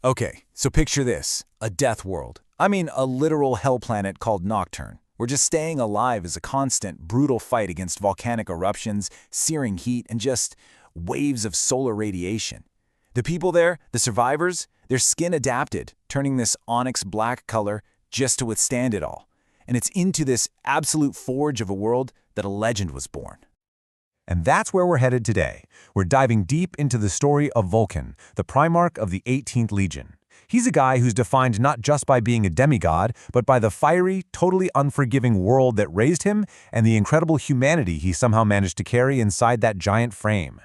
Okay, so picture this, a death world. I mean, a literal hell planet called Nocturne. We're just staying alive is a constant, brutal fight against volcanic eruptions, searing heat, and just waves of solar radiation. The people there, the survivors, their skin adapted, turning this onyx black color just to withstand it all. And it's into this absolute forge of a world that a legend was born. And that's where we're headed today. We're diving deep into the story of Vulkan, the Primarch of the 18th Legion. He's a guy who's defined not just by being a demigod, but by the fiery, totally unforgiving world that raised him and the incredible humanity he somehow managed to carry inside that giant frame.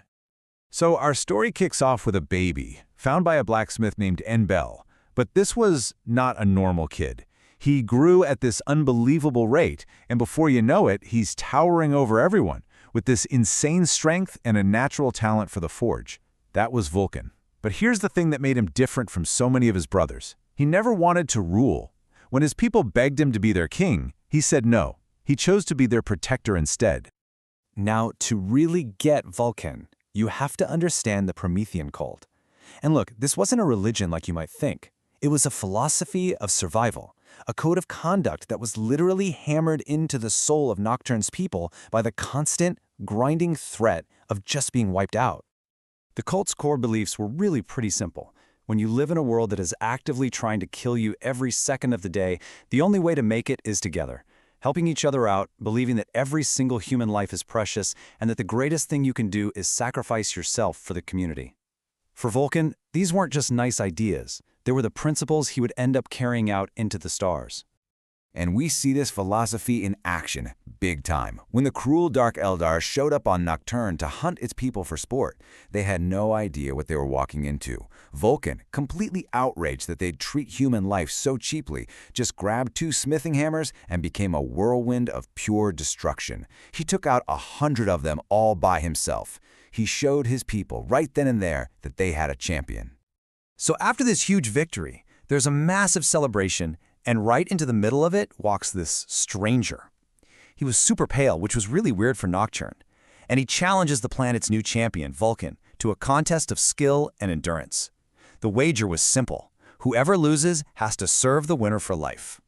So our story kicks off with a baby, found by a blacksmith named Enbel. But this was not a normal kid. He grew at this unbelievable rate, and before you know it, he's towering over everyone, with this insane strength and a natural talent for the forge. That was Vulkan. But here's the thing that made him different from so many of his brothers. He never wanted to rule. When his people begged him to be their king, he said no. He chose to be their protector instead. Now, to really get Vulkan, you have to understand the Promethean cult. And look, this wasn't a religion like you might think. It was a philosophy of survival, a code of conduct that was literally hammered into the soul of Nocturne's people by the constant, grinding threat of just being wiped out. The cult's core beliefs were really pretty simple. When you live in a world that is actively trying to kill you every second of the day, the only way to make it is together, helping each other out, believing that every single human life is precious, and that the greatest thing you can do is sacrifice yourself for the community. For Vulkan, these weren't just nice ideas. They were the principles he would end up carrying out into the stars. And we see this philosophy in action, big time. When the cruel Dark Eldar showed up on Nocturne to hunt its people for sport, they had no idea what they were walking into. Vulkan, completely outraged that they'd treat human life so cheaply, just grabbed 2 smithing hammers and became a whirlwind of pure destruction. He took out 100 of them all by himself. He showed his people right then and there that they had a champion. So after this huge victory, there's a massive celebration, and right into the middle of it walks this stranger. He was super pale, which was really weird for Nocturne, and he challenges the planet's new champion, Vulkan, to a contest of skill and endurance. The wager was simple. Whoever loses has to serve the winner for life.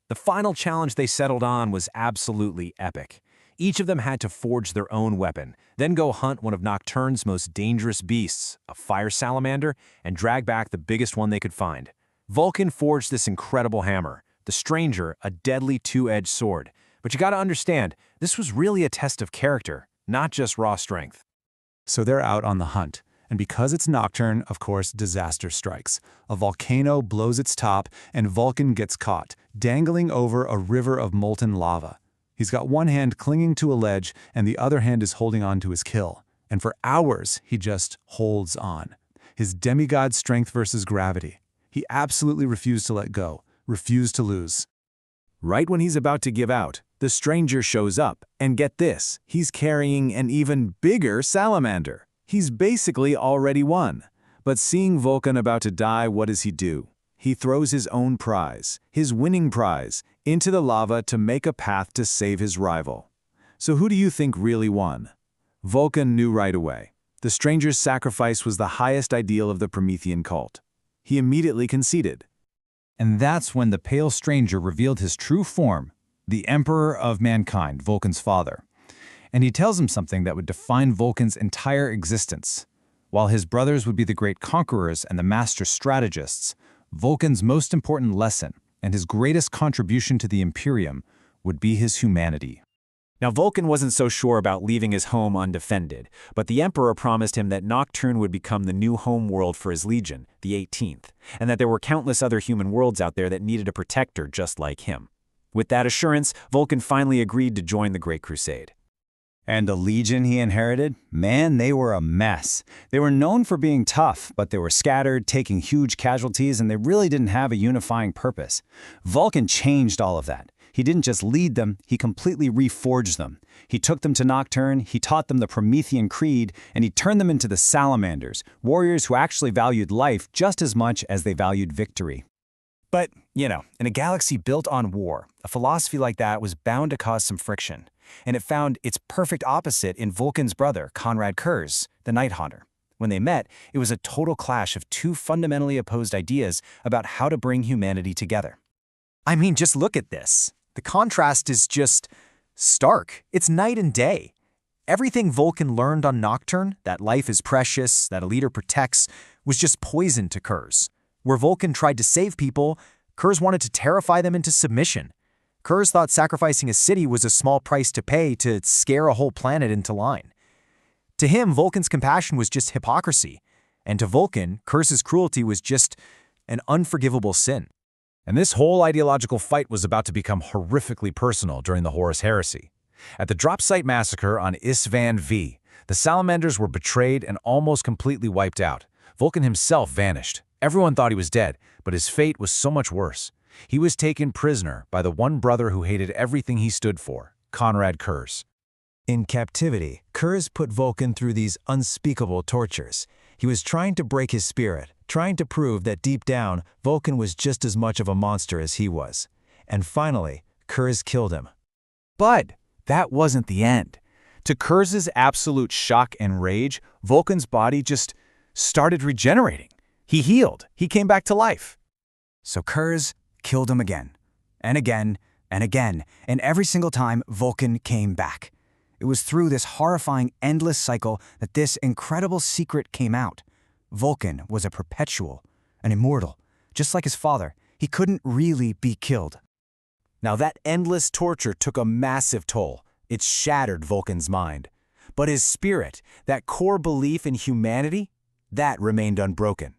The final challenge they settled on was absolutely epic. Each of them had to forge their own weapon, then go hunt one of Nocturne's most dangerous beasts, a fire salamander, and drag back the biggest one they could find. Vulkan forged this incredible hammer, the stranger a deadly 2-edged sword. But you gotta understand, this was really a test of character, not just raw strength. So they're out on the hunt. And because it's Nocturne, of course, disaster strikes. A volcano blows its top, and Vulkan gets caught, dangling over a river of molten lava. He's got one hand clinging to a ledge, and the other hand is holding on to his kill. And for hours, he just holds on. His demigod strength versus gravity. He absolutely refused to let go, refused to lose. Right when he's about to give out, the stranger shows up, and get this, he's carrying an even bigger salamander. He's basically already won. But seeing Vulkan about to die, what does he do? He throws his own prize, his winning prize, into the lava to make a path to save his rival. So who do you think really won? Vulkan knew right away. The stranger's sacrifice was the highest ideal of the Promethean cult. He immediately conceded. And that's when the pale stranger revealed his true form, the Emperor of Mankind, Vulkan's father. And he tells him something that would define Vulkan's entire existence. While his brothers would be the great conquerors and the master strategists, Vulkan's most important lesson and his greatest contribution to the Imperium would be his humanity. Now, Vulkan wasn't so sure about leaving his home undefended, but the Emperor promised him that Nocturne would become the new home world for his legion, the 18th, and that there were countless other human worlds out there that needed a protector just like him. With that assurance, Vulkan finally agreed to join the Great Crusade. And the legion he inherited? Man, they were a mess. They were known for being tough, but they were scattered, taking huge casualties, and they really didn't have a unifying purpose. Vulkan changed all of that. He didn't just lead them, he completely reforged them. He took them to Nocturne, he taught them the Promethean Creed, and he turned them into the Salamanders, warriors who actually valued life just as much as they valued victory. But, in a galaxy built on war, a philosophy like that was bound to cause some friction. And it found its perfect opposite in Vulkan's brother, Conrad Kurz, the Night Haunter. When they met, it was a total clash of two fundamentally opposed ideas about how to bring humanity together. I mean, just look at this. The contrast is just stark. It's night and day. Everything Vulkan learned on Nocturne, that life is precious, that a leader protects, was just poison to Kurz. Where Vulkan tried to save people, Kurz wanted to terrify them into submission. Kurz thought sacrificing a city was a small price to pay to scare a whole planet into line. To him, Vulkan's compassion was just hypocrisy, and to Vulkan, Kurz's cruelty was just an unforgivable sin. And this whole ideological fight was about to become horrifically personal during the Horus Heresy. At the drop site massacre on Isvan V, the Salamanders were betrayed and almost completely wiped out. Vulkan himself vanished. Everyone thought he was dead, but his fate was so much worse. He was taken prisoner by the one brother who hated everything he stood for, Konrad Kurz. In captivity, Kurz put Vulkan through these unspeakable tortures. He was trying to break his spirit, trying to prove that deep down, Vulkan was just as much of a monster as he was. And finally, Kurz killed him. But that wasn't the end. To Kurz's absolute shock and rage, Vulkan's body just started regenerating. He healed. He came back to life. So Kurz killed him again, and again, and again, and every single time Vulkan came back. It was through this horrifying, endless cycle that this incredible secret came out. Vulkan was a perpetual, an immortal. Just like his father, he couldn't really be killed. Now that endless torture took a massive toll. It shattered Vulkan's mind. But his spirit, that core belief in humanity, that remained unbroken.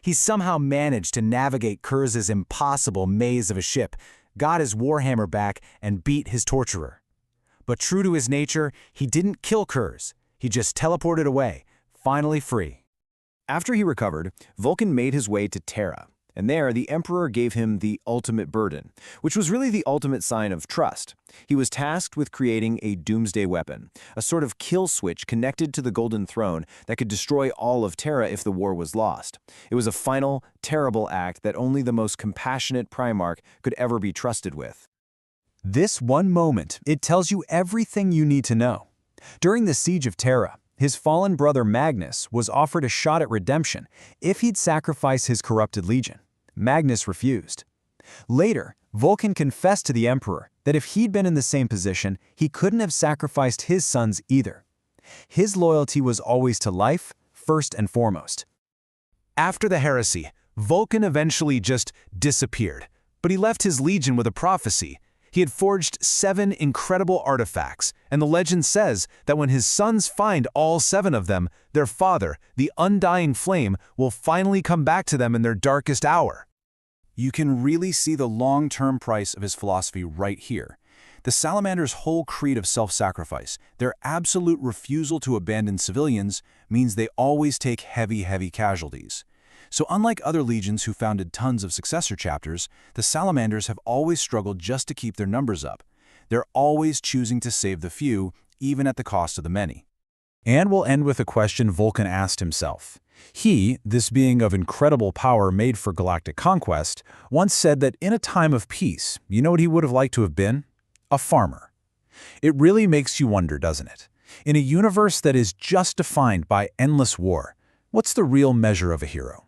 He somehow managed to navigate Kurz's impossible maze of a ship, got his warhammer back, and beat his torturer. But true to his nature, he didn't kill Kurz. He just teleported away, finally free. After he recovered, Vulkan made his way to Terra, and there the Emperor gave him the ultimate burden, which was really the ultimate sign of trust. He was tasked with creating a doomsday weapon, a sort of kill switch connected to the Golden Throne that could destroy all of Terra if the war was lost. It was a final, terrible act that only the most compassionate Primarch could ever be trusted with. This one moment, it tells you everything you need to know. During the Siege of Terra, his fallen brother Magnus was offered a shot at redemption if he'd sacrifice his corrupted legion. Magnus refused. Later, Vulkan confessed to the Emperor that if he'd been in the same position, he couldn't have sacrificed his sons either. His loyalty was always to life, first and foremost. After the heresy, Vulkan eventually just disappeared, but he left his legion with a prophecy. He had forged 7 incredible artifacts, and the legend says that when his sons find all 7 of them, their father, the Undying Flame, will finally come back to them in their darkest hour. You can really see the long-term price of his philosophy right here. The Salamander's whole creed of self-sacrifice, their absolute refusal to abandon civilians, means they always take heavy casualties. So unlike other legions who founded tons of successor chapters, the Salamanders have always struggled just to keep their numbers up. They're always choosing to save the few, even at the cost of the many. And we'll end with a question Vulkan asked himself. He, this being of incredible power made for galactic conquest, once said that in a time of peace, you know what he would have liked to have been? A farmer. It really makes you wonder, doesn't it? In a universe that is just defined by endless war, what's the real measure of a hero?